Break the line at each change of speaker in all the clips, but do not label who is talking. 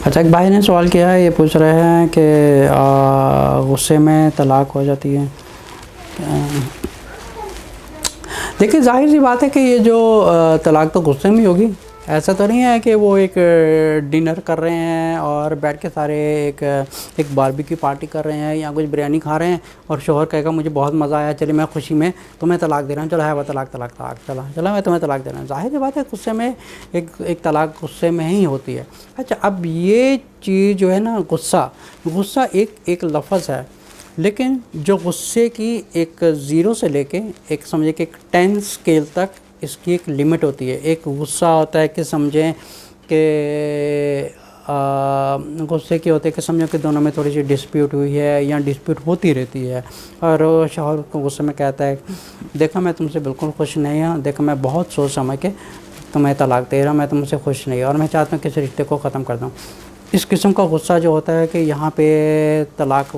अच्छा, एक भाई ने सवाल किया है, ये पूछ रहे हैं कि गुस्से में तलाक हो जाती है। देखिए, जाहिर सी बात है कि ये जो तलाक तो गुस्से में ही होगी। ऐसा तो नहीं है कि वो एक डिनर कर रहे हैं और बैठ के सारे एक बारबेक्यू पार्टी कर रहे हैं या कुछ बिरयानी खा रहे हैं और शोहर कहेगा मुझे बहुत मज़ा आया, चलिए मैं खुशी में तुम्हें तलाक दे रहा हूँ, चलो है वो तलाक तलाक तलाक, चला मैं तुम्हें तलाक दे रहा हूँ। जाहिर सी बात है गुस्से में एक तलाक गुस्से में ही होती है। अच्छा, अब ये चीज़ जो है ना, गुस्सा एक लफ्ज़ है, लेकिन जो गुस्से की एक ज़ीरो से लेके एक समझे कि एक 10 स्केल तक इसकी एक लिमिट होती है। एक गुस्सा होता है कि समझें कि गुस्से की होते हैं कि समझो कि दोनों में थोड़ी सी डिस्प्यूट हुई है या डिस्प्यूट होती रहती है और शौहर को गुस्से में कहता है देखो मैं तुमसे बिल्कुल खुश नहीं हूँ, देखो मैं बहुत सोच समझ के तुम्हें तलाक दे रहा हूँ, मैं तुमसे खुश नहीं और मैं चाहता हूँ कि इस रिश्ते को ख़त्म कर दूँ। इस किस्म का गुस्सा जो होता है कि यहाँ पे तलाक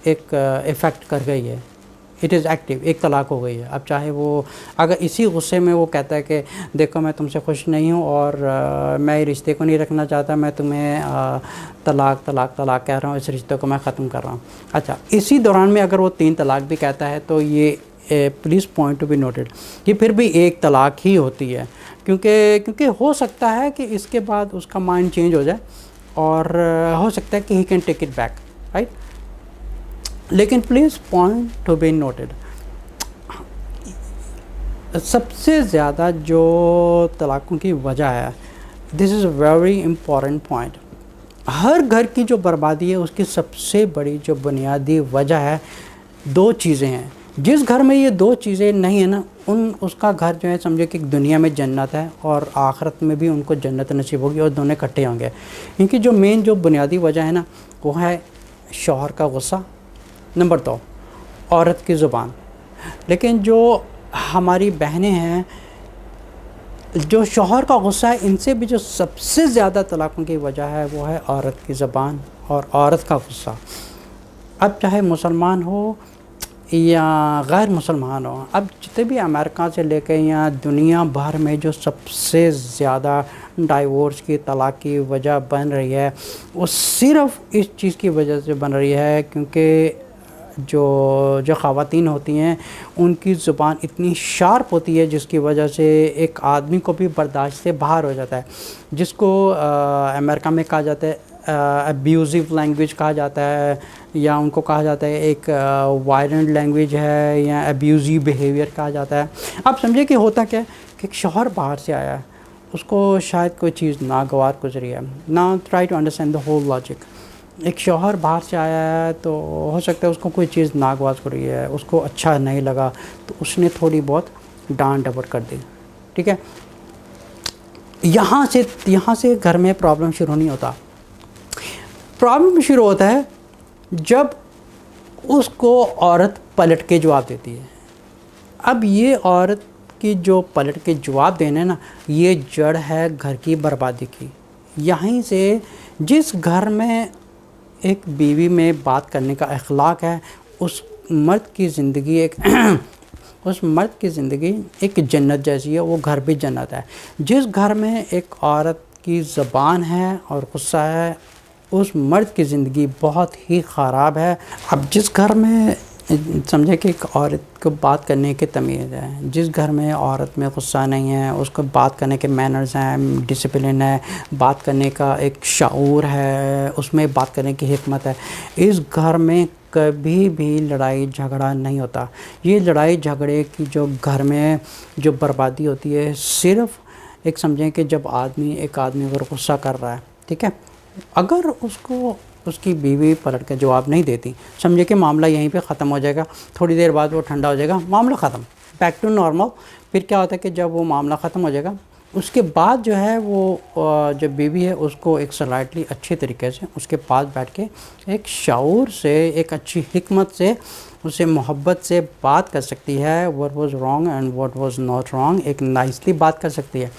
एक इफ़ेक्ट कर गई है, इट इज़ एक्टिव, एक तलाक हो गई है। अब चाहे वो अगर इसी गुस्से में वो कहता है कि देखो मैं तुमसे खुश नहीं हूँ और मैं रिश्ते को नहीं रखना चाहता, मैं तुम्हें तलाक तलाक तलाक कह रहा हूँ, इस रिश्ते को मैं ख़त्म कर रहा हूँ। अच्छा, इसी दौरान में अगर वो 3 तलाक भी कहता है तो ये please point to be noted, ये फिर भी एक तलाक ही होती है, क्योंकि हो सकता है कि इसके बाद उसका माइंड चेंज हो जाए और हो सकता है कि he can take it back, right. लेकिन please point to be noted, सबसे ज़्यादा जो तलाक़ों की वजह है, this is a very important point. हर घर की जो बर्बादी है उसकी सबसे बड़ी जो बुनियादी वजह है 2 चीज़ें हैं। जिस घर में ये 2 चीज़ें नहीं है ना, उसका घर जो है समझो कि दुनिया में जन्नत है और आखिरत में भी उनको जन्नत नसीब होगी और दोनों इकट्ठे होंगे। इनकी जो मेन जो बुनियादी वजह है ना, वो है शौहर का गुस्सा, नंबर 2 औरत की ज़ुबान। लेकिन जो हमारी बहनें हैं, जो शौहर का गुस्सा है, इनसे भी जो सबसे ज़्यादा तलाक़ों की वजह है वो है औरत की ज़बान और औरत का गुस्सा। अब चाहे मुसलमान हो या गैर मुसलमान हो, अब जितने भी अमेरिका से लेकर या दुनिया भर में जो सबसे ज़्यादा डाइवोर्स की तलाक़ की वजह बन रही है, वो सिर्फ़ इस चीज़ की वजह से बन रही है क्योंकि जो ख़वातीन होती हैं उनकी ज़ुबान इतनी शार्प होती है जिसकी वजह से एक आदमी को भी बर्दाश्त से बाहर हो जाता है, जिसको अमेरिका में कहा जाता है अब्यूज़िव लैंग्वेज कहा जाता है, या उनको कहा जाता है एक वायलेंट लैंग्वेज है या अब्यूज़िव बिहेवियर कहा जाता है। आप समझिए कि होता क्या है कि एक शौहर बाहर से आया है, उसको शायद कोई चीज़ नागवार गुजरी है। Now try to understand the whole logic. एक शौहर बाहर से आया है तो हो सकता है उसको कोई चीज़ नागवार गुजरी है, उसको अच्छा नहीं लगा तो उसने थोड़ी बहुत डांट डपट कर दी, ठीक है। यहाँ से घर में प्रॉब्लम शुरू नहीं होता। प्रॉब्लम शुरू होता है जब उसको औरत पलट के जवाब देती है। अब ये औरत की जो पलट के जवाब देने ना, ये जड़ है घर की बर्बादी की। यहीं से जिस घर में एक बीवी में बात करने का अखलाक है, उस मर्द की ज़िंदगी उस मर्द की ज़िंदगी एक जन्नत जैसी है, वो घर भी जन्नत है। जिस घर में एक औरत की ज़बान है और गुस्सा है, उस मर्द की ज़िंदगी बहुत ही ख़राब है। अब जिस घर में समझे कि एक औरत को बात करने की तमीज़ है, जिस घर में औरत में गुस्सा नहीं है, उसको बात करने के मैनर्स हैं, डिसिप्लिन है, बात करने का एक शऊर है, उसमें बात करने की हिकमत है, इस घर में कभी भी लड़ाई झगड़ा नहीं होता। ये लड़ाई झगड़े की जो घर में जो बर्बादी होती है, सिर्फ़ एक समझें कि जब एक आदमी अगर गुस्सा कर रहा है, ठीक है, अगर उसको उसकी बीवी पलट के जवाब नहीं देती, समझे कि मामला यहीं पे ख़त्म हो जाएगा। थोड़ी देर बाद वो ठंडा हो जाएगा, मामला ख़त्म, बैक टू नॉर्मल। फिर क्या होता है कि जब वो मामला ख़त्म हो जाएगा, उसके बाद जो है वो जो बीवी है उसको एक स्लाइटली अच्छे तरीके से उसके पास बैठ के एक शऊर से, एक अच्छी हिकमत से, उसे मोहब्बत से बात कर सकती है। What was wrong and what was not wrong, एक नाइसली बात कर सकती है।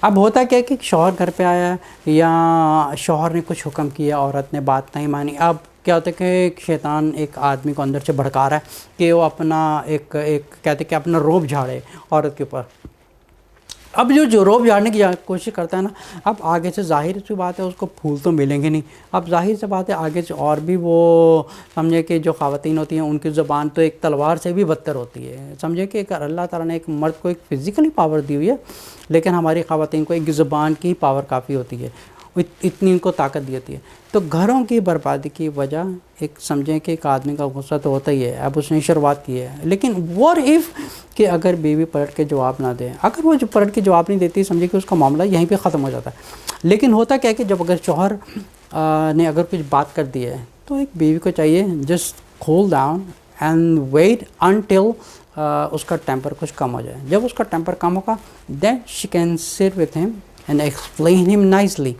अब होता क्या है कि शौहर घर पे आया या शौहर ने कुछ हुक्म किया, औरत ने बात नहीं मानी। अब क्या होता है कि एक शैतान एक आदमी को अंदर से भड़का रहा है कि वो अपना एक कहते कि अपना रोब झाड़े औरत के ऊपर। अब जो रोब झाड़ने की कोशिश करता है ना, अब आगे से जाहिर सी बात है उसको फूल तो मिलेंगे नहीं। अब जाहिर सी बात है आगे से और भी वो समझे कि जो ख़वातीन होती हैं उनकी ज़ुबान तो एक तलवार से भी बदतर होती है। समझे कि अल्लाह ताला ने एक मर्द को एक फ़िज़िकली पावर दी हुई है, लेकिन हमारी ख़वातीन को एक ज़ुबान की पावर काफ़ी होती है, इतनी उनको ताकत दी होती है। तो घरों की बर्बादी की वजह एक समझें कि एक आदमी का गुस्सा तो होता ही है। अब उसने शुरुआत की है, लेकिन व्हाट इफ़ कि अगर बीवी पलट के जवाब ना दे, अगर वो जो पलट के जवाब नहीं देती, समझे कि उसका मामला यहीं पे ख़त्म हो जाता है। लेकिन होता क्या है कि जब अगर शौहर ने अगर कुछ बात कर दी है तो एक बीवी को चाहिए just cool down and wait until उसका टेम्पर कुछ कम हो जाए। जब उसका टेम्पर कम होगा then she can sit with him and explain him nicely.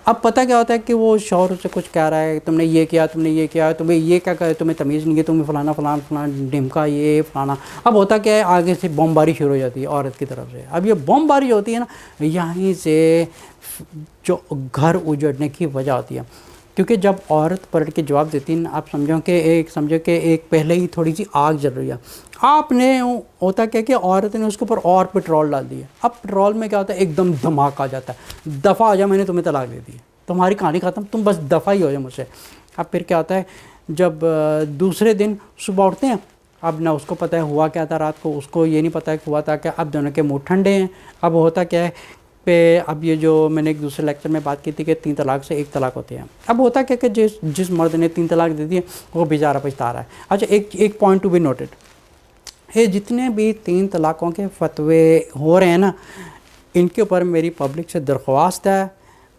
अब पता क्या होता है कि वो शौहर उससे कुछ कह रहा है, तुमने ये किया, तुमने ये किया, तुम्हें ये क्या करे, तुम्हें तमीज़ नहीं है, तुम्हें फ़लाना फ़लाना फ़लाना ढिमका ये फ़लाना। अब होता क्या है आगे से बमबारी शुरू हो जाती है औरत की तरफ से। अब ये बमबारी होती है ना, यहीं से जो घर उजड़ने की वजह होती है। क्योंकि जब औरत पलट के जवाब देती है, आप समझो कि एक पहले ही थोड़ी सी आग जल रही है, आपने होता क्या कि औरत ने उसके ऊपर और पेट्रोल डाल दिया। अब पेट्रोल में क्या होता है एकदम धमाका आ जाता है, दफ़ा हो जाए, मैंने तुम्हें तलाक दे दी, तुम्हारी कहानी ख़त्म, तुम बस दफ़ा ही हो जाए मुझसे। अब फिर क्या होता है जब दूसरे दिन सुबह उठते हैं, अब ना उसको पता है हुआ क्या था रात को, उसको ये नहीं पता है कि हुआ था क्या। अब दोनों के मुँह ठंडे हैं। अब होता क्या है पे अब ये जो मैंने एक दूसरे लेक्चर में बात की थी कि 3 तलाक से 1 तलाक होती है। अब होता क्या कि जिस मर्द ने 3 तलाक दे दी है वो बेचारा पछता रहा है। अच्छा, एक पॉइंट टू बी नोटेड, ये जितने भी 3 तलाक़ों के फतवे हो रहे हैं ना, इनके ऊपर मेरी पब्लिक से दरख्वास्त है,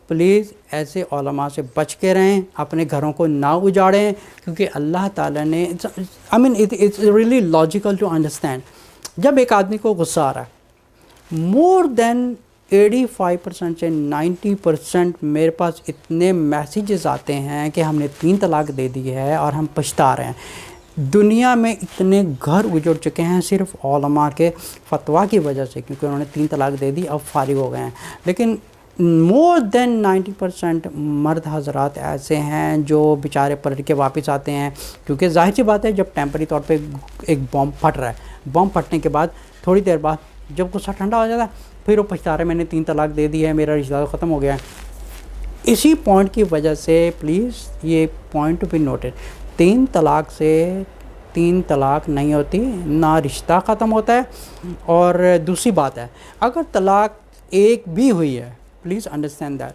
प्लीज़ ऐसे उलमा से बच के रहें, अपने घरों को ना उजाड़ें। क्योंकि अल्लाह ताला ने I mean it's really logical to understand, जब एक आदमी को गुस्सा आ रहा है, मोर देन 85% से 90% मेरे पास इतने मैसेजेस आते हैं कि हमने 3 तलाक दे दी है और हम पछता रहे हैं। दुनिया में इतने घर उजड़ चुके हैं सिर्फ उलमा के फतवा की वजह से, क्योंकि उन्होंने 3 तलाक दे दी, अब फारिग हो गए हैं। लेकिन मोर देन 90% मर्द हजरात ऐसे हैं जो बेचारे पलट के वापस आते हैं। क्योंकि जाहिर सी बात है जब टेम्परी तौर पे एक बॉम्ब फट रहा है, बॉम्ब फटने के बाद थोड़ी देर बाद जब गुस्सा ठंडा हो जाता है, फिर वो पछता रहा है मैंने 3 तलाक दे दी है, मेरा रिश्ता ख़त्म हो गया है। इसी पॉइंट की वजह से प्लीज़ ये पॉइंट भी नोटेड, 3 तलाक से 3 तलाक नहीं होती, ना रिश्ता ख़त्म होता है। और दूसरी बात है, अगर तलाक एक भी हुई है, प्लीज़ अंडरस्टैंड दैट,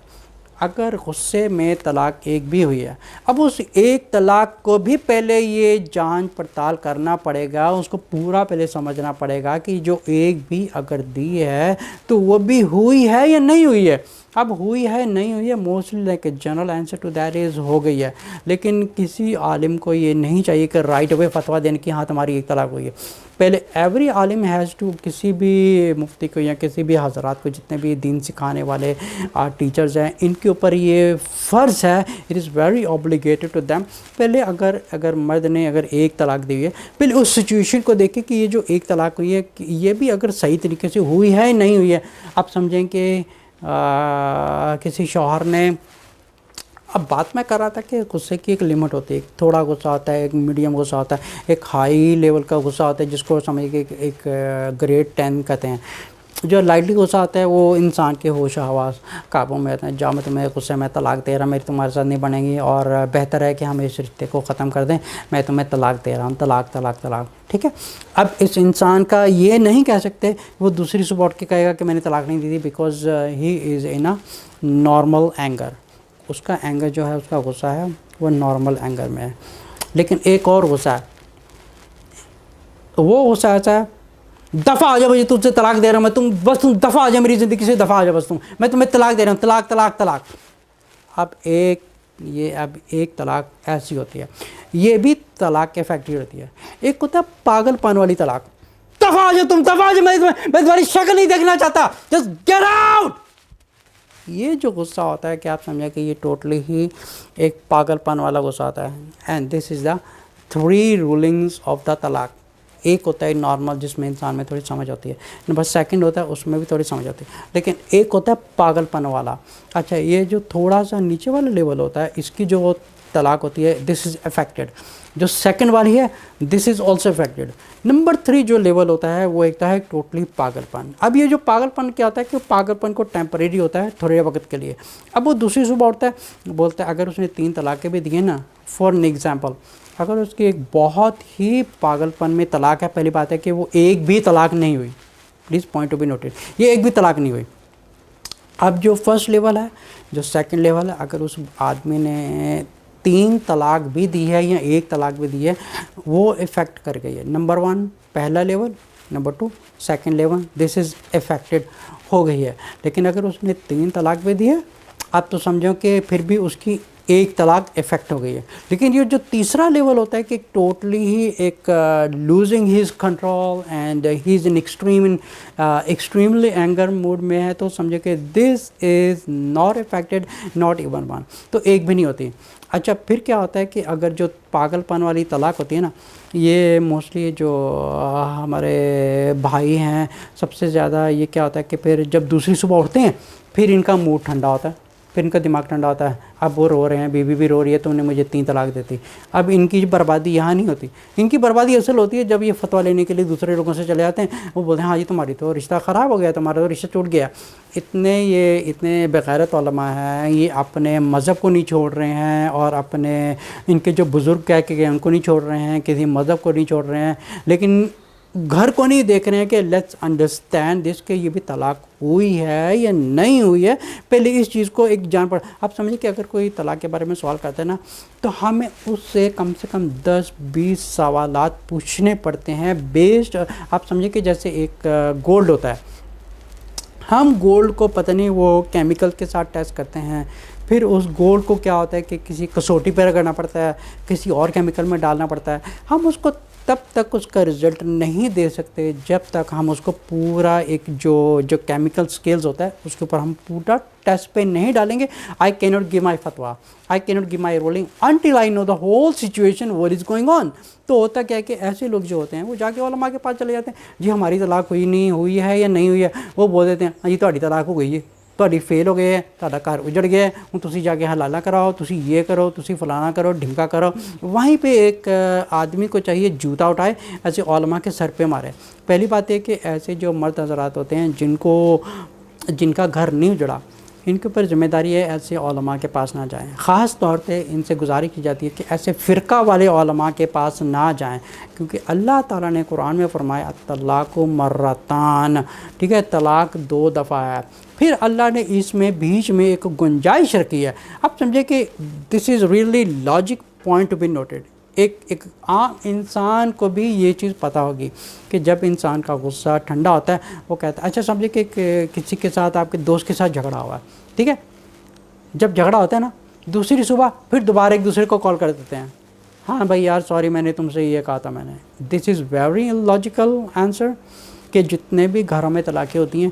अगर गुस्से में तलाक एक भी हुई है, अब उस एक तलाक को भी पहले ये जांच पड़ताल करना पड़ेगा, उसको पूरा पहले समझना पड़ेगा कि जो एक भी अगर दी है तो वो भी हुई है या नहीं हुई है। अब हुई है नहीं हुई है, mostly like general answer to that is हो गई है। लेकिन किसी आलिम को ये नहीं चाहिए कि राइट अवे फतवा देने की हाँ तुम्हारी एक तलाक हुई है। पहले एवरी आलिम हैज़ टू, किसी भी मुफ्ती को या किसी भी हजरात को, जितने भी दीन सिखाने वाले टीचर्स हैं, इनके ऊपर ये फ़र्ज़ है, it is very obligated to them. पहले अगर मर्द ने अगर एक तलाक दी है, पहले उस सिचुएशन को देखें कि ये जो एक तलाक हुई है ये भी अगर सही तरीके से हुई है नहीं हुई है। आप समझें कि किसी शौहर ने, अब बात मैं कर रहा था कि गुस्से की एक लिमिट होती है, एक थोड़ा गुस्सा होता है, एक मीडियम गुस्सा होता है, एक हाई लेवल का गुस्सा होता है जिसको समझिए एक ग्रेड 10 कहते हैं। जो लाइटली गुस्सा आता है वो इंसान के होश हवास काबू में रहते हैं। जाओ मैं तुम्हें गुस्से में तलाक दे रहा, मेरी तुम्हारे साथ नहीं बनेगी और बेहतर है कि हम इस रिश्ते को ख़त्म कर दें, मैं तुम्हें तलाक दे रहा हूँ, तलाक तलाक तलाक, ठीक है। अब इस इंसान का ये नहीं कह सकते वो दूसरी सुबह उठ के कहेगा कि मैंने तलाक नहीं दी थी, because he is in a normal anger, उसका एंगर जो है, उसका गुस्सा है वो नॉर्मल एंगर में है। लेकिन एक और गुस्सा है, वो गुस्सा ऐसा है, दफ़ा आ जाओ मुझे, तुझसे तलाक दे रहा हूँ मैं, तुम दफ़ा आ जाओ मेरी ज़िंदगी से, दफ़ा आ जाओ बस तुम, मैं तुम्हें तलाक दे रहा हूँ, तलाक तलाक तलाक। अब एक तलाक ऐसी होती है, ये भी तलाक के फैक्ट्री होती है। एक होता है पागलपन वाली तलाक, दफ़ा आ जाओ तुम, दफ़ा आ जाओ, मैं तुम्हारी शक्ल नहीं देखना चाहता, जस्ट गेट आउट। ये जो गुस्सा होता है कि आप समझें कि ये टोटली ही एक पागलपन वाला गुस्सा होता है। And this is the 3 rulings of the तलाक। एक होता है नॉर्मल जिसमें इंसान में थोड़ी समझ होती है, नंबर 2 होता है उसमें भी थोड़ी समझ होती है, लेकिन एक होता है पागलपन वाला। अच्छा, ये जो थोड़ा सा नीचे वाला लेवल होता है, इसकी जो तलाक होती है, दिस इज़ अफेक्टेड। जो सेकंड वाली है, this is also affected. Number 3 जो लेवल होता है वो एक है टोटली पागलपन। अब ये जो पागलपन क्या होता है कि पागलपन को टेम्परेरी होता है, थोड़े वक्त के लिए। अब वो दूसरी सुबह उठता है, बोलता है अगर उसने 3 तलाक़ें भी दिए ना, फॉर एन एग्ज़ाम्पल, अगर उसकी एक बहुत ही पागलपन में तलाक है, पहली बात है कि वो एक भी तलाक नहीं हुई, please point to be noted, ये एक भी तलाक नहीं हुई। अब जो फर्स्ट लेवल है, जो सेकंड लेवल है, अगर उस आदमी ने 3 तलाक भी दी है या 1 तलाक भी दी है, वो इफ़ेक्ट कर गई है। नंबर 1 पहला level, number 2 second level, this is affected हो गई है। लेकिन अगर उसने 3 तलाक भी दी है, आप तो समझो कि फिर भी उसकी 1 तलाक इफ़ेक्ट हो गई है। लेकिन ये जो तीसरा लेवल होता है कि टोटली ही एक losing his control and he is in extremely anger mood में है, तो समझे कि this is not affected, not even one, तो एक भी नहीं होती। अच्छा, फिर क्या होता है कि अगर जो पागलपन वाली तलाक होती है ना, ये मोस्टली जो हमारे भाई हैं, सबसे ज़्यादा ये क्या होता है कि फिर जब दूसरी सुबह उठते हैं, फिर इनका मूड ठंडा होता है, फिर इनका दिमाग ठंडा होता है। अब वो रो रहे हैं, बीवी भी रो रही है, तुमने मुझे 3 तलाक देती। अब इनकी बर्बादी यहाँ नहीं होती, इनकी बर्बादी असल होती है जब ये फतवा लेने के लिए दूसरे लोगों से चले जाते हैं। वो बोलते हैं हाँ जी तुम्हारी तो रिश्ता ख़राब हो गया, तुम्हारा तो रिश्ता टूट गया। इतने बेगैरत उलमा हैं, ये अपने मज़हब को नहीं छोड़ रहे हैं और अपने इनके जो बुज़ुर्ग कह के गए उनको नहीं छोड़ रहे हैं, किसी मज़हब को नहीं छोड़ रहे हैं, लेकिन घर को नहीं देख रहे हैं कि लेट्स अंडरस्टैंड दिस कि ये भी तलाक हुई है या नहीं हुई है, पहले इस चीज़ को एक जान पड़। आप समझिए कि अगर कोई तलाक के बारे में सवाल करता है ना, तो हमें उससे कम से कम 10-20 सवालात पूछने पड़ते हैं बेस्ड। आप समझिए कि जैसे एक गोल्ड होता है, हम गोल्ड को पता नहीं वो केमिकल के साथ टेस्ट करते हैं, फिर उस गोल्ड को क्या होता है कि किसी कसौटी पर रगड़ना पड़ता है, किसी और केमिकल में डालना पड़ता है। हम उसको तब तक उसका रिज़ल्ट नहीं दे सकते जब तक हम उसको पूरा एक जो केमिकल स्केल्स होता है उसके ऊपर हम पूरा टेस्ट पे नहीं डालेंगे। I can not give my फतवा, I can not give my ruling until I know the whole situation what is going on. तो होता क्या है कि ऐसे लोग जो होते हैं वो जाके उलमा के पास चले जाते हैं, जी हमारी तलाक हुई है या नहीं हुई है। वो बोल देते हैं हाँ जी ਤੁਹਾਡੀ तलाक हो गई है, ਤੁਹਾਡੀ फेल हो गए है, ਤੁਹਾਡਾ घर उजड़ गया है, हूँ तुसी जाके हलाला कराओ, तुसी ये करो, तुसी फलाना करो, ढिमका करो। वहीं पे एक आदमी को चाहिए जूता उठाए, ऐसे उलमा के सर पे मारे। पहली बात है कि ऐसे जो मर्द हज़रात होते हैं जिनका घर नहीं उजड़ा, इनके ऊपर ज़िम्मेदारी है ऐसे उलमा के पास ना जाएं। ख़ास तौर पे इनसे गुजारिश की जाती है कि ऐसे फ़िरका वाले उलमा के पास ना जाएं, क्योंकि अल्लाह ताला ने कुरान में फरमाया तलाक़ु मर्रतान, ठीक है, तलाक 2 दफ़ा है। फिर अल्लाह ने इसमें बीच में एक गुंजाइश रखी है। अब समझे कि this is really logic point to be noted. एक आम इंसान को भी ये चीज़ पता होगी कि जब इंसान का गुस्सा ठंडा होता है, वो कहता है, अच्छा समझिए कि किसी के साथ, आपके दोस्त के साथ झगड़ा हुआ है, ठीक है, जब झगड़ा होता है ना, दूसरी सुबह फिर दोबारा एक दूसरे को कॉल कर देते हैं, हाँ भाई यार सॉरी मैंने तुमसे ये कहा था मैंने। This is very logical answer कि जितने भी घरों में तलाक़ें होती हैं,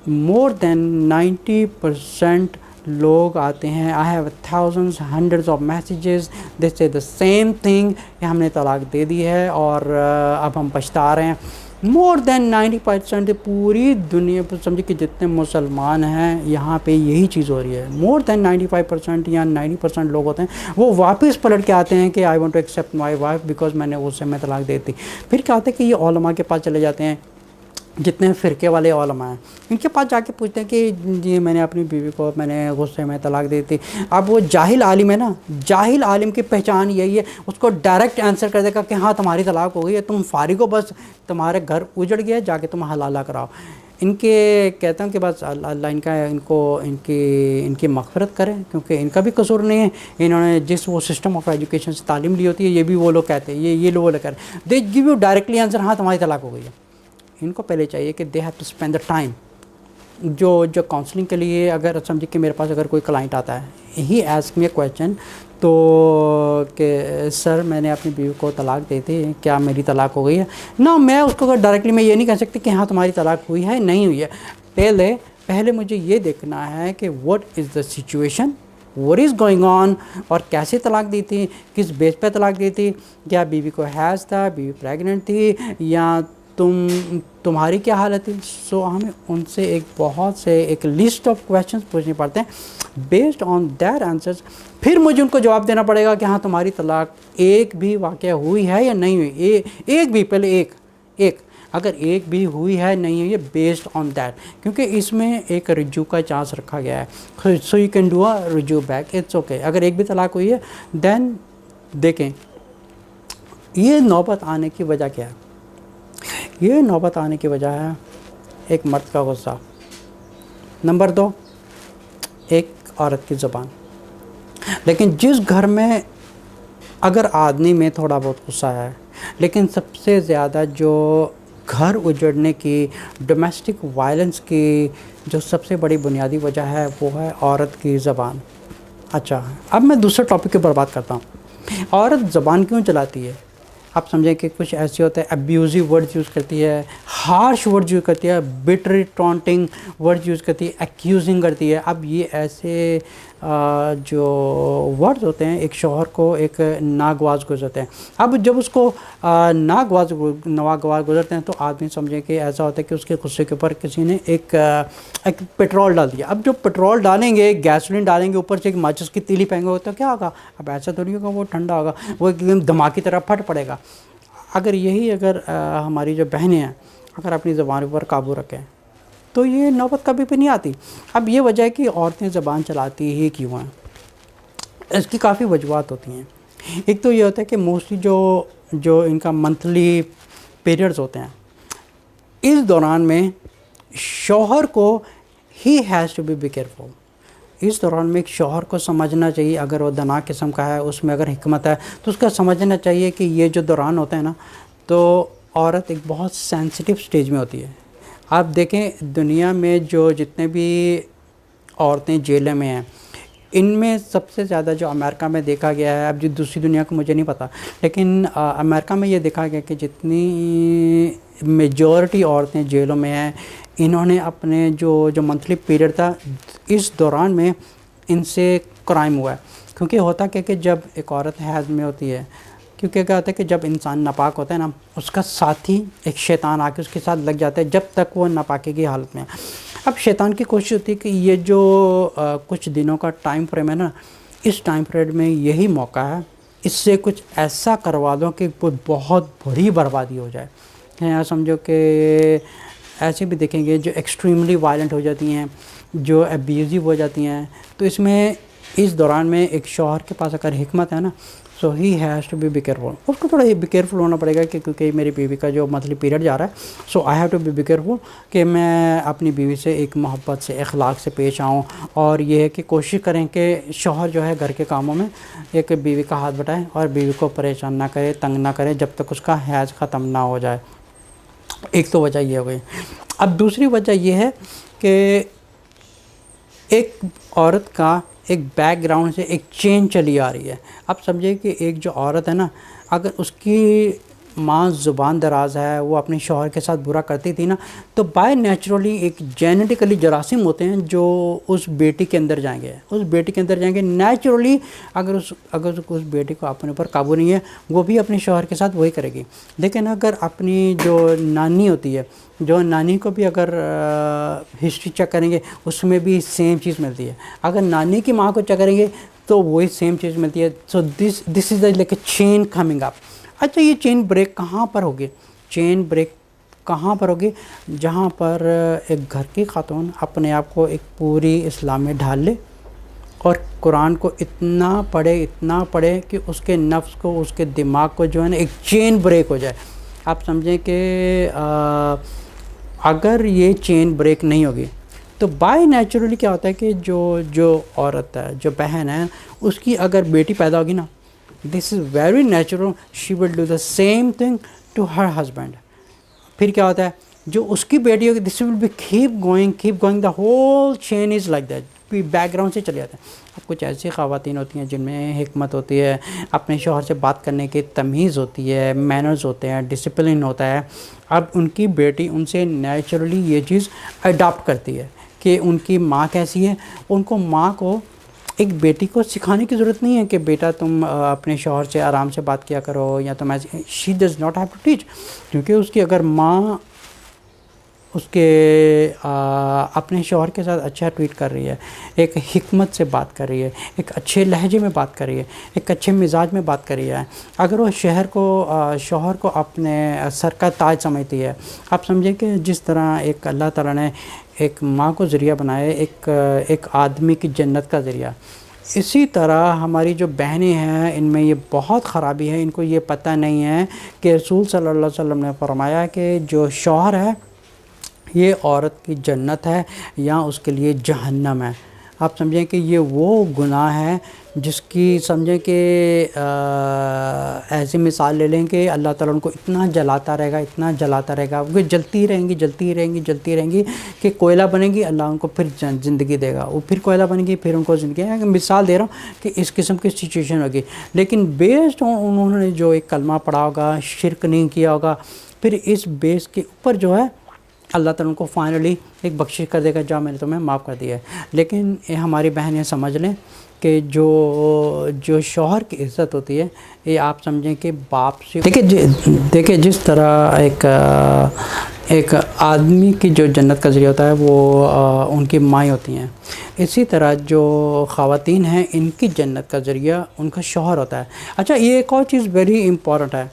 मोर देन 90% लोग आते हैं, I have thousands hundreds of messages, they say the same thing कि हमने तलाक दे दी है और अब हम पछता रहे हैं। मोर देन 90% पूरी दुनिया पर समझिए कि जितने मुसलमान हैं यहाँ पे यही चीज़ हो रही है। मोर देन 95% या 90% लोग होते हैं वो वापस पलट के आते हैं कि I want to accept my wife because मैंने उससे मैं तलाक दे दी। फिर क्या होता है कि ये उलमा के पास चले जाते हैं, जितने फ़िरके वाले उलमा हैं इनके पास जाके पूछते हैं कि जी मैंने अपनी बीवी को मैंने गुस्से में तलाक दी थी। अब वो जाहिल आलिम है ना, जाहिल आलिम की पहचान यही है, उसको डायरेक्ट आंसर कर देगा कि हाँ तुम्हारी तलाक हो गई है, तुम फारिग हो, बस तुम्हारे घर उजड़ गया, जाके तुम हलाला कराओ। इनके कहता हूँ कि बस अल्लाह इनकी मग़फ़िरत करें, क्योंकि इनका भी कसूर नहीं है। इन्होंने जिस वो सिस्टम ऑफ एजुकेशन से तालीम ली होती है, ये भी वो लोग कहते हैं, ये लोग कह रहे हैं, they give you directly answer, हाँ तुम्हारी तलाक हो गई है। इनको पहले चाहिए कि they have to spend the time. जो काउंसलिंग के लिए, अगर समझिए कि मेरे पास अगर कोई क्लाइंट आता है, he ask me a question, तो कि सर मैंने अपनी बीवी को तलाक दी थी, क्या मेरी तलाक हो गई है ना। मैं उसको अगर डायरेक्टली मैं ये नहीं कह सकती कि हाँ तुम्हारी तलाक हुई है नहीं हुई है। पहले मुझे ये देखना है कि what is the situation, what is going on, और कैसे तलाक दी थी, किस बेस पे तलाक दी थी, क्या बीवी को हैज़ था, बीवी प्रेग्नेंट थी, या तुम्हारी क्या हालत है। सो हमें उनसे एक लिस्ट ऑफ क्वेश्चंस पूछने पड़ते हैं। बेस्ड ऑन दैट आंसर्स फिर मुझे उनको जवाब देना पड़ेगा कि हाँ तुम्हारी तलाक एक भी वाक़या हुई है या नहीं हुई। एक भी, पहले एक अगर एक भी हुई है नहीं हुई है, बेस्ड ऑन दैट, क्योंकि इसमें एक रिज्यू का चांस रखा गया है। So you can do a reuse back, it's okay. अगर एक भी तलाक हुई है देन देखें ये नौबत आने की वजह क्या है। ये नौबत आने की वजह है एक मर्द का गुस्सा, नंबर 2 एक औरत की ज़बान। लेकिन जिस घर में अगर आदमी में थोड़ा बहुत गुस्सा है, लेकिन सबसे ज़्यादा जो घर उजड़ने की, डोमेस्टिक वायलेंस की जो सबसे बड़ी बुनियादी वजह है वो है औरत की ज़बान। अच्छा, अब मैं दूसरे टॉपिक के ऊपर बात करता हूँ। औरत ज़बान क्यों चलाती है? आप समझें कि कुछ ऐसे होते हैं अब्यूज़िव वर्ड्स यूज़ करती है, हार्श वर्ड्स यूज़ करती है, बिटर टॉन्टिंग वर्ड्स यूज़ करती है, एक्यूजिंग करती है। अब ये ऐसे जो वर्ड्स होते हैं एक शौहर को एक नागवाज गुजरते हैं। अब जब उसको नागवाज गुजरते हैं तो आदमी समझे कि ऐसा होता है कि उसके गुस्से के ऊपर किसी ने एक पेट्रोल डाल दिया। अब जो पेट्रोल डालेंगे, गैसोलीन डालेंगे, ऊपर से एक माचिस की तीली फेंकेंगे तो क्या होगा? अब ऐसा तो नहीं होगा वो ठंडा होगा, वो एकदम धमाके की तरह फट पड़ेगा। अगर हमारी जो बहनें हैं अगर अपनी ज़बान पर काबू रखें तो ये नौबत कभी भी नहीं आती। अब ये वजह है कि औरतें ज़बान चलाती ही क्यों हैं, इसकी काफ़ी वजूहत होती हैं। एक तो ये होता है कि मोस्टली जो इनका मंथली पीरियड्स होते हैं, इस दौरान में शौहर को he has to be careful. इस दौरान में एक शौहर को समझना चाहिए, अगर वो दना किस्म का है, उसमें अगर हिकमत है तो उसका समझना चाहिए कि ये जो दौरान होता है ना, तो औरत एक बहुत सेंसिटिव स्टेज में होती है। आप देखें दुनिया में जो जितने भी औरतें जेलों में हैं, इनमें सबसे ज़्यादा जो अमेरिका में देखा गया है, अब जो दूसरी दुनिया को मुझे नहीं पता, लेकिन अमेरिका में ये देखा गया कि जितनी मेजॉरिटी औरतें जेलों में हैं, इन्होंने अपने जो मंथली पीरियड था इस दौरान में इनसे क्राइम हुआ है। क्योंकि होता क्या कि जब एक औरत हैज़ में होती है, क्योंकि क्या होता है कि जब इंसान नापाक होता है ना, उसका साथी एक शैतान आके उसके साथ लग जाता है जब तक वो नापाकी की हालत में है। अब शैतान की कोशिश होती है कि ये जो कुछ दिनों का टाइम फ्रेम है ना, इस टाइम पीरियड में यही मौका है, इससे कुछ ऐसा करवा दो कि बहुत बुरी बर्बादी हो जाए। यहाँ समझो कि ऐसे भी देखेंगे जो एक्सट्रीमली वायलेंट हो जाती हैं, जो अब्यूज़िव हो जाती हैं, तो इसमें इस दौरान में एक शौहर के पास अगर हिकमत है ना, so he has to be careful. उसको थोड़ा बी केयरफुल होना पड़ेगा कि क्योंकि मेरी बीवी का जो मंथली पीरियड जा रहा है, so I have to be careful कि मैं अपनी बीवी से एक मोहब्बत से, अखलाक से पेश आऊँ। और ये है कि कोशिश करें कि शौहर जो है घर के कामों में एक बीवी का हाथ बटाए और बीवी को परेशान ना करे, तंग ना करे जब तक उसका हैज़ ख़त्म ना हो जाए। एक तो वजह ये हो गई। अब दूसरी वजह ये है कि एक औरत का एक बैकग्राउंड से एक चेन चली आ रही है। अब समझिए कि एक जो औरत है ना, अगर उसकी माँ ज़ुबान दराज है, वो अपने शौहर के साथ बुरा करती थी ना, तो बाय नेचुरली एक जेनेटिकली जरासीम होते हैं जो उस बेटी के अंदर जाएंगे नेचुरली। अगर उस बेटी को अपने ऊपर काबू नहीं है, वो भी अपने शौहर के साथ वही करेगी। लेकिन अगर अपनी जो नानी होती है, जो नानी को भी अगर हिस्ट्री चेक करेंगे उसमें भी सेम चीज़ मिलती है। अगर नानी की माँ को चेक करेंगे तो वही सेम चीज़ मिलती है। So this is like a chain coming up. अच्छा, ये चेन ब्रेक कहाँ पर होगी? चेन ब्रेक कहाँ पर होगी? जहाँ पर एक घर की खातून अपने आप को एक पूरी इस्लाम में ढाल ले और कुरान को इतना पढ़े कि उसके नफ्स को, उसके दिमाग को जो है ना एक चेन ब्रेक हो जाए। आप समझें कि अगर ये चेन ब्रेक नहीं होगी तो बाय नेचुरली क्या होता है कि जो औरत है, जो बहन है, उसकी अगर बेटी पैदा होगी ना, this is very natural, she will do the same thing to her husband. फिर क्या होता है, जो उसकी बेटी होगी, this will be keep going, the whole chain is like that, background से चले जाते हैं। अब कुछ ऐसी ख़वातीन होती हैं जिनमें हिकमत होती है, अपने शौहर से बात करने की तमीज़ होती है, मैनर्स होते हैं, डिसिप्लिन होता है। अब उनकी बेटी उनसे नेचुरली ये चीज़ अडॉप्ट करती है कि उनकी माँ कैसी है, उनको माँ को एक बेटी को सिखाने की ज़रूरत नहीं है कि बेटा तुम अपने शौहर से आराम से बात किया करो, या तुम ऐसे, she does not have to teach. क्योंकि उसकी अगर माँ उसके अपने शौहर के साथ अच्छा ट्रीट कर रही है, एक हिकमत से बात कर रही है, एक अच्छे लहजे में बात कर रही है, एक अच्छे मिजाज में बात कर रही है, अगर वो शौहर को अपने सर का ताज समझती है, आप समझें कि जिस तरह एक अल्लाह ताला ने एक माँ को ज़रिया बनाया, एक आदमी की जन्नत का ज़रिया, इसी तरह हमारी जो बहनें हैं इनमें ये बहुत ख़राबी है। इनको ये पता नहीं है कि रसूल सल्लल्लाहु अलैहि वसल्लम ने फरमाया कि जो शौहर है ये औरत की जन्नत है या उसके लिए जहन्नम है। आप समझें कि ये वो गुनाह है जिसकी समझें कि ऐसी मिसाल ले लें कि अल्लाह ताला उनको इतना जलाता रहेगा, इतना जलाता रहेगा, वो जलती रहेंगी, जलती रहेंगी, जलती रहेंगी कि कोयला बनेगी, अल्लाह उनको फिर ज़िंदगी देगा, वो फिर कोयला बनेगी, फिर उनको ज़िंदगी। मिसाल दे रहा हूँ कि इस किस्म की सिचुएशन होगी। लेकिन बेस्ड उन्होंने जो एक कलमा पढ़ा होगा, शिरक नहीं किया होगा, फिर इस बेस के ऊपर जो है अल्लाह ताला उनको फाइनली एक बख्शिश कर देगा, जाओ मैंने तुम्हें माफ़ कर दिया है। लेकिन ये हमारी बहनें समझ लें कि जो शौहर की इज़्ज़त होती है ये आप समझें कि बाप से। देखिए जिस तरह एक आदमी की जो जन्नत का ज़रिया होता है वो उनकी माएँ होती हैं, इसी तरह जो ख़वातीन हैं इनकी जन्नत का ज़रिया उनका शौहर होता है। अच्छा, ये एक और चीज़ वेरी इम्पॉर्टेंट है,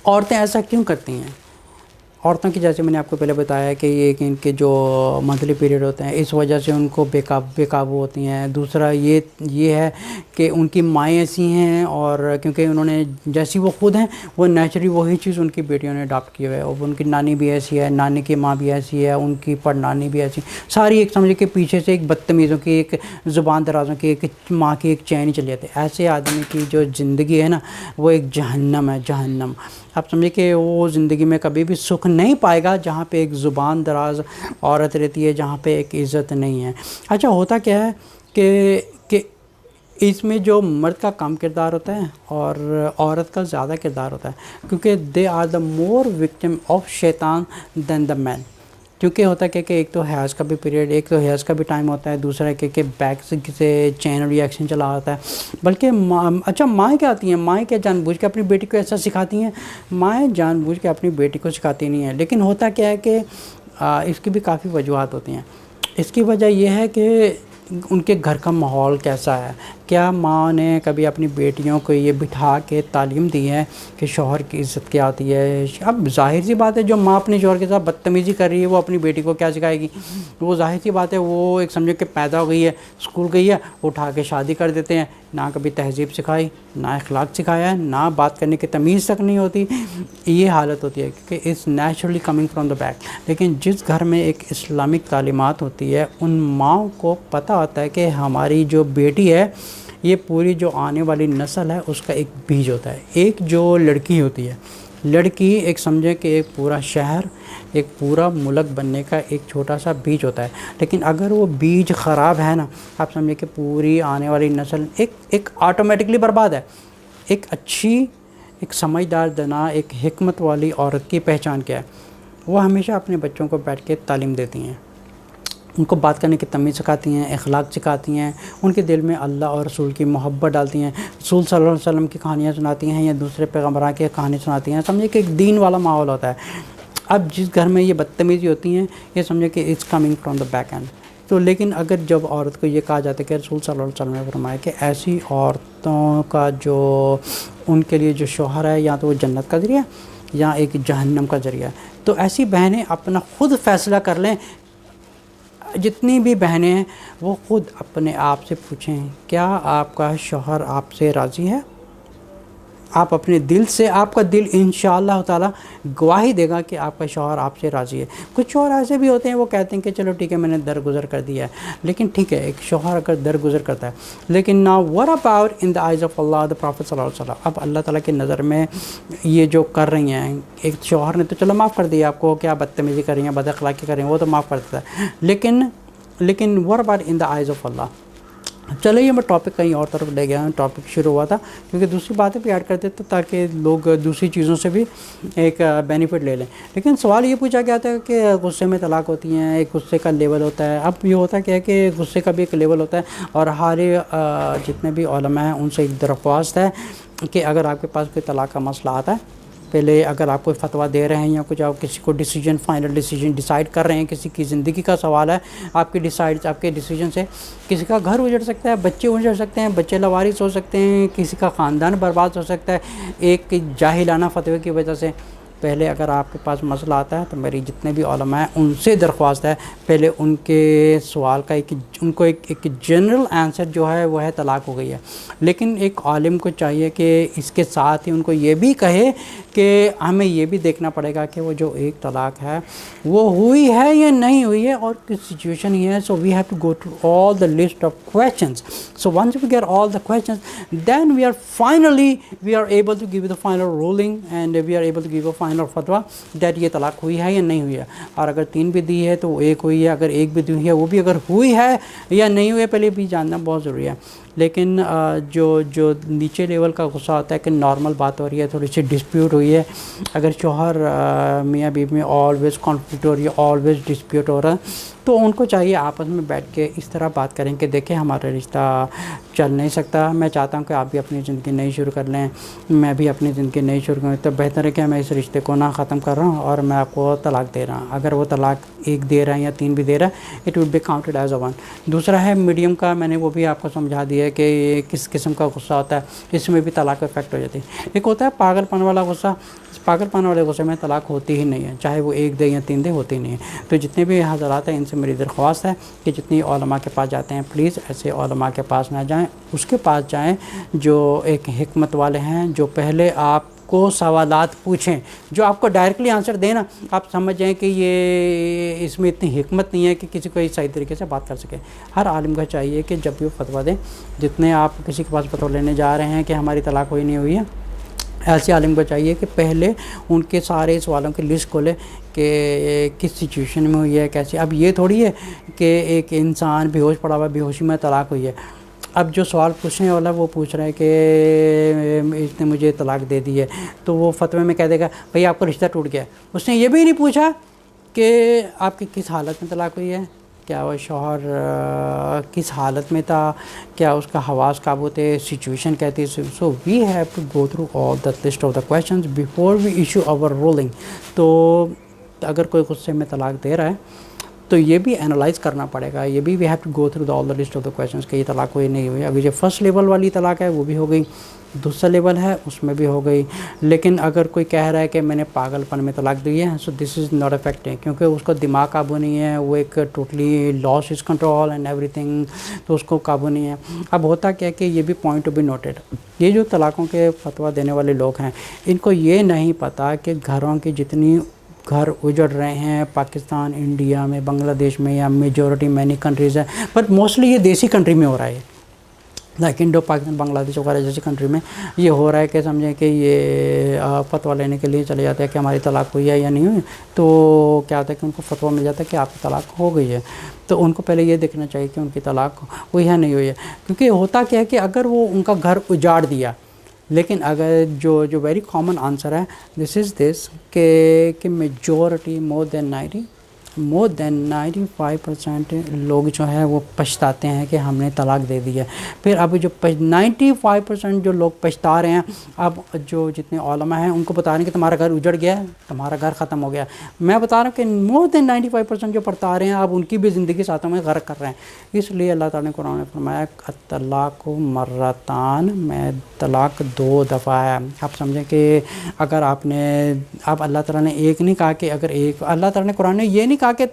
औरतें ऐसा क्यों करती हैं? औरतों की, जैसे मैंने आपको पहले बताया कि ये कि इनके जो मंथली पीरियड होते हैं इस वजह से उनको बेकाबू होती हैं। दूसरा ये है कि उनकी माएँ ऐसी हैं, और क्योंकि उन्होंने जैसी वो खुद हैं वो नेचुरली वही चीज़ उनकी बेटियों ने अडॉप्ट किया हुआ है। और उनकी नानी भी ऐसी है, नानी की माँ भी ऐसी है, उनकी परनानी भी ऐसी, सारी एक समझे कि पीछे से एक बदतमीज़ों की, एक ज़ुबान दराज़ों की, एक माँ की एक चैन ही चली जाती है। ऐसे आदमी की जो ज़िंदगी है ना वो एक जहन्नम है, जहन्नम। आप समझिए कि वो ज़िंदगी में कभी भी सुख नहीं पाएगा जहाँ पे एक ज़ुबान दराज औरत रहती है, जहाँ पे एक इज़्ज़त नहीं है। अच्छा, होता क्या है कि इसमें जो मर्द का कम किरदार होता है और औरत का ज़्यादा किरदार होता है, क्योंकि they are the more victim of शैतान दैन द मैन। क्योंकि होता क्या कि एक तो हैज़ का भी पीरियड, एक तो हैज़ का भी टाइम होता है, दूसरा है कि बैक से चैन रिएक्शन चला होता है। बल्कि अच्छा, माएँ क्या आती हैं, माएँ क्या जानबूझ के अपनी बेटी को ऐसा सिखाती हैं? माएँ जानबूझ के अपनी बेटी को सिखाती नहीं हैं। लेकिन होता क्या है कि इसकी भी काफ़ी वजूहत होती हैं। इसकी वजह यह है कि उनके घर का माहौल कैसा है। क्या माँ ने कभी अपनी बेटियों को ये बिठा के तालीम दी है कि शौहर की इज़्ज़त क्या होती है? अब जाहिर सी बात है, जो माँ अपने शौहर के साथ बदतमीज़ी कर रही है वो अपनी बेटी को क्या सिखाएगी? वो जाहिर सी बात है, वो एक समझो कि पैदा हो गई है, स्कूल गई है, उठा के शादी कर देते हैं। ना कभी तहज़ीब सिखाई, ना अखलाक सिखाया है, ना बात करने की तमीज़ तक नहीं होती। ये हालत होती है क्योंकि it's naturally coming from the back. लेकिन जिस घर में एक इस्लामिक तालीमात होती है, उन माँओं को पता होता है कि हमारी जो बेटी है ये पूरी जो आने वाली नस्ल है उसका एक बीज होता है। एक जो लड़की होती है, लड़की एक समझे कि एक पूरा शहर, एक पूरा मुल्क बनने का एक छोटा सा बीज होता है। लेकिन अगर वो बीज ख़राब है ना, आप समझे कि पूरी आने वाली नस्ल एक ऑटोमेटिकली बर्बाद है। एक अच्छी, एक समझदार जना, एक हिकमत वाली औरत की पहचान क्या है? वो हमेशा अपने बच्चों को बैठ के तालीम देती हैं, उनको बात करने की तमीज़ सिखाती हैं, अखलाक सिखाती हैं, उनके दिल में अल्लाह और रसूल की मोहब्बत डालती हैं, रसूल सल्लल्लाहु अलैहि वसल्लम की कहानियाँ सुनाती हैं या दूसरे पैगम्बरां की कहानी सुनाती हैं। समझिए कि एक दीन वाला माहौल होता है। अब जिस घर में ये बदतमीज़ी होती हैं, ये समझे कि it's coming from the back and. तो लेकिन अगर जब औरत को ये कहा जाता है कि रसूल सल्लल्लाहु अलैहि वसल्लम ने फरमाया कि ऐसी औरतों का जो उनके लिए जो शौहर है या तो वो जन्नत का ज़रिया या एक जहन्नम का ज़रिया है, तो ऐसी बहनें अपना ख़ुद फ़ैसला कर लें। जितनी भी बहनें हैं वो ख़ुद अपने आप से पूछें, क्या आपका शौहर आपसे राज़ी है? आप अपने दिल से, आपका दिल इंशाअल्लाह ताला गवाही देगा कि आपका शौहर आपसे राज़ी है। कुछ और ऐसे भी होते हैं, वो कहते हैं कि चलो ठीक है मैंने दरगुजर कर दिया है। लेकिन ठीक है, एक शौहर अगर दरगुजर करता है, लेकिन ना what about in the eyes of Allah the profit सल्लल्लाहु अलैहि वसल्लम। अब अल्लाह ताला की नज़र में ये जो कर रही हैं, एक शौहर ने तो चलो माफ़ कर दिया आपको, क्या बदतमीज़ी कर रही हैं, बदअखलाक़ी कर रही हैं, वो तो माफ़ कर देता है। लेकिन what about in the eyes of अल्लाह? चलिए मैं टॉपिक कहीं और तरफ ले गया, टॉपिक शुरू हुआ था क्योंकि दूसरी बातें भी ऐड करते थे ताकि लोग दूसरी चीज़ों से भी एक बेनिफिट ले लें। लेकिन सवाल ये पूछा गया था कि गुस्से में तलाक होती हैं, एक गुस्से का लेवल होता है। अब ये होता क्या है कि गुस्से का भी एक लेवल होता है और हमारे जितने भी उलमा हैं उनसे एक दरख्वास्त है कि अगर आपके पास कोई तलाक का मसला आता है, पहले अगर आप कोई फतवा दे रहे हैं या कुछ आप किसी को डिसीजन फाइनल डिसीजन डिसाइड कर रहे हैं, किसी की ज़िंदगी का सवाल है, आपके डिसीजन से किसी का घर उजड़ सकता है, बच्चे उजड़ सकते हैं, बच्चे लवारिस हो सकते हैं, किसी का ख़ानदान बर्बाद हो सकता है एक जाहिलाना फतवे की वजह से। पहले अगर आपके पास मसला आता है तो मेरी जितने भी उलमा हैं उनसे दरख्वास्त है पहले उनके सवाल का उनको एक जनरल आंसर जो है वो है तलाक हो गई है। लेकिन एक आलिम को चाहिए कि इसके साथ ही उनको ये भी कहे कि हमें ये भी देखना पड़ेगा कि वो जो एक तलाक है वो हुई है या नहीं हुई है और किस सिचुएशन ही है। So we have to go through all the list of questions. So once we get all the questions then we are able to give the final ruling and we are able to give a final फतवा that ये तलाक हुई है या नहीं हुई है। और अगर 3 भी दी है तो एक हुई है, अगर एक भी दी है वो भी अगर हुई है या नहीं हुई है पहले भी जानना बहुत ज़रूरी है। लेकिन जो नीचे लेवल का गुस्सा होता है कि नॉर्मल बात हो रही है, थोड़ी सी डिस्प्यूट हुई है, अगर शौहर मियाँ बीवी में ऑलवेज़ कॉन्फ्लिक्ट हो रही है, ऑलवेज़ डिस्प्यूट हो रहा है, तो उनको चाहिए आपस में बैठ के इस तरह बात करें कि देखें हमारा रिश्ता चल नहीं सकता, मैं चाहता हूं कि आप भी अपनी ज़िंदगी नई शुरू कर लें, मैं भी अपनी ज़िंदगी नई शुरू करूँ, तो बेहतर है कि मैं इस रिश्ते को ना ख़त्म कर रहा हूँ और मैं आपको तलाक दे रहा हूँ। अगर वो तलाक 1 दे रहा है या 3 भी दे रहा है it will be counted as a 1। दूसरा है मीडियम का, मैंने वो भी आपको समझा दिया है कि किस किस्म का गुस्सा होता है, इसमें भी तलाक इफेक्ट हो जाती है। एक होता है पागलपन वाला गुस्सा, पागलपन वाले गुस्से में तलाक होती ही नहीं है, चाहे वो 1 दे या 3 दे होती नहीं है। तो जितने भी हज़रात हैं इनसे मेरी दरख्वास्त है कि जितनी उलमा के पास जाते हैं प्लीज़ ऐसे उलमा के पास ना जाएं, उसके पास जाएं जो एक हिकमत वाले हैं, जो पहले आपको सवालात पूछें, जो आपको डायरेक्टली आंसर देना आप समझ जाएं कि ये इसमें इतनी हिकमत नहीं है कि किसी को सही तरीके से बात कर सके। हर आलिम का चाहिए कि जब भी वो फतवा दें, जितने आप किसी के पास फतवा लेने जा रहे हैं कि हमारी तलाक हुई नहीं हुई है, ऐसे आलिम को चाहिए कि पहले उनके सारे सवालों की लिस्ट खोले कि किस सिचुएशन में हुई है, कैसे। अब ये थोड़ी है कि एक इंसान बेहोश पड़ा हुआ, बेहोशी में तलाक हुई है, अब जो सवाल पूछने वाला वो पूछ रहा है कि इसने मुझे तलाक दे दी है, तो वो फतवे में कह देगा भाई आपका रिश्ता टूट गया। उसने ये भी नहीं पूछा कि आपकी किस हालत में तलाक हुई है, क्या वो शौहर किस हालत में था, क्या उसका हवास काबू थे, सिचुएशन कहती है। So we have to go through all the list of the questions before we issue our ruling. तो अगर कोई गुस्से में तलाक दे रहा है तो ये भी एनालाइज करना पड़ेगा, ये भी we have to go through the all the list of the questions कि ये तलाक हुई नहीं हुई। अगर जो फर्स्ट लेवल वाली तलाक है वो भी हो गई, दूसरा लेवल है उसमें भी हो गई। लेकिन अगर कोई कह रहा है कि मैंने पागलपन में तलाक दी है, so this is not effective, क्योंकि उसका दिमाग काबू नहीं है, वो एक totally loss is control and everything, तो उसको काबू नहीं है। अब होता क्या है कि ये भी पॉइंट टू बी नोटेड, ये जो तलाक़ों के फतवा देने वाले लोग हैं इनको ये नहीं पता कि घरों की जितनी घर उजड़ रहे हैं पाकिस्तान, इंडिया में, बांग्लादेश में या मेजॉरिटी मैनी कंट्रीज़ हैं, बट मोस्टली ये देसी कंट्री में हो रहा है, लाइक इंडो पाकिस्तान, बांग्लादेश वगैरह जैसी कंट्री में ये हो रहा है कि समझें कि ये फतवा लेने के लिए चले जाते हैं कि हमारी तलाक हुई है या नहीं हुई, तो क्या होता है कि उनको फतवा मिल जाता है कि आपकी तलाक हो गई है। तो उनको पहले ये देखना चाहिए कि उनकी तलाक हुई है नहीं हुई है, क्योंकि होता क्या है कि अगर वो उनका घर उजाड़ दिया, लेकिन अगर जो वेरी कॉमन आंसर है दिस इज़ दिस कि मेजॉरिटी मोर देन 95% लोग जो है वो पछताते हैं कि हमने तलाक दे दी है। फिर अब जो 95% जो लोग पछता रहे हैं, अब जो जितने उलमा हैं उनको बता रहे हैं कि तुम्हारा घर उजड़ गया है, तुम्हारा घर ख़त्म हो गया। मैं बता रहा हूँ कि मोर देन 95% जो पछता रहे हैं अब उनकी भी ज़िंदगी साथों में गर्क कर रहे हैं। इसलिए अल्लाह ताला ने कुरान में फरमाया तलाक मर्रतान, में तलाक 2 दफ़ा है। आप समझें कि अगर आपने, अब अल्लाह ताला ने एक नहीं कहा कि अगर एक, अल्लाह ताला ने कुरान ने ये नहीं कहा कि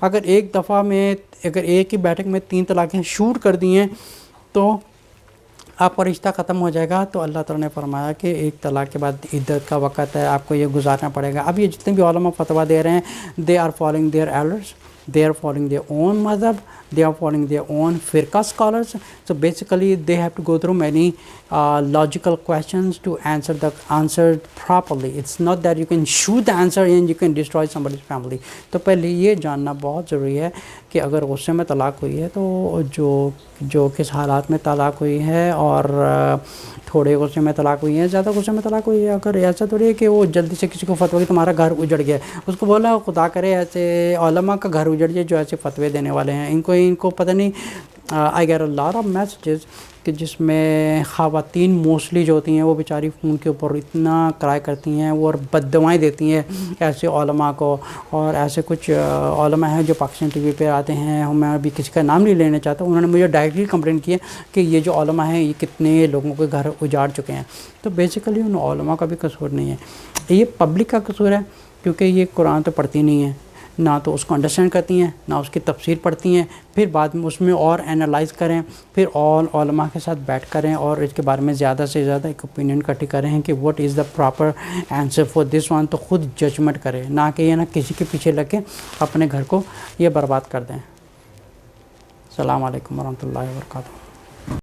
अगर एक दफ़ा में, अगर एक ही बैठक में 3 तलाक़ें शूट कर दी हैं तो आपका रिश्ता ख़त्म हो जाएगा। तो अल्लाह ताला ने फरमाया कि एक तलाक़ के बाद इद्दत का वक़्त है, आपको ये गुजारना पड़ेगा। अब ये जितने भी उलमा फतवा दे रहे हैं they are following their elders, they are following their own madhab, they are following their own firqa scholars. So basically they have to go through many logical questions to answer properly. It's not that you can shoot the answer and you can destroy somebody's family. तो पहले ये जानना बहुत ज़रूरी है कि अगर गुस्से में तलाक़ हुई है तो जो किस हालात में तलाक़ हुई है, और थोड़े गुस्से में तलाक़ हुई है, ज़्यादा गुस्से में तलाक़ हुई है। अगर ऐसा थोड़ी है कि वो जल्दी से किसी को फतवा कि तुम्हारा घर उजड़ गया, उसको बोला खुदा करे ऐसे उलमा का घर उजड़ जाए जो ऐसे फतवे देने वाले हैं। इनको पता नहीं। I get a lot of messages कि जिसमें ख़वातीन मोस्टली जो होती हैं वो बेचारी फ़ोन के ऊपर इतना क्राई करती हैं वो, और बद्दुआएं देती हैं ऐसे उलमा को। और ऐसे कुछ उलमा हैं जो पाकिस्तान टीवी पे आते हैं, मैं अभी किसी का नाम नहीं लेना चाहता, उन्होंने मुझे डायरेक्टली कंप्लेंट की है कि ये जो उलमा हैं ये कितने लोगों के घर उजाड़ चुके हैं। तो बेसिकली उन उलमा का भी कसूर नहीं है, ये पब्लिक का कसूर है, क्योंकि ये कुरान तो पढ़ती नहीं है, ना तो उसको अंडरस्टैंड करती हैं, ना उसकी तफसीर पढ़ती हैं, फिर बाद में उसमें और एनालाइज़ करें, फिर और उलमा के साथ बैठ करें और इसके बारे में ज़्यादा से ज़्यादा एक ओपिनियन इकट्ठी करें कि what is the proper answer for this one. तो ख़ुद जजमेंट करें, ना कि ये ना किसी के पीछे लग के अपने घर को ये बर्बाद कर दें। अस्सलाम वालेकुम वरहमतुल्लाहि वबरकातुहू।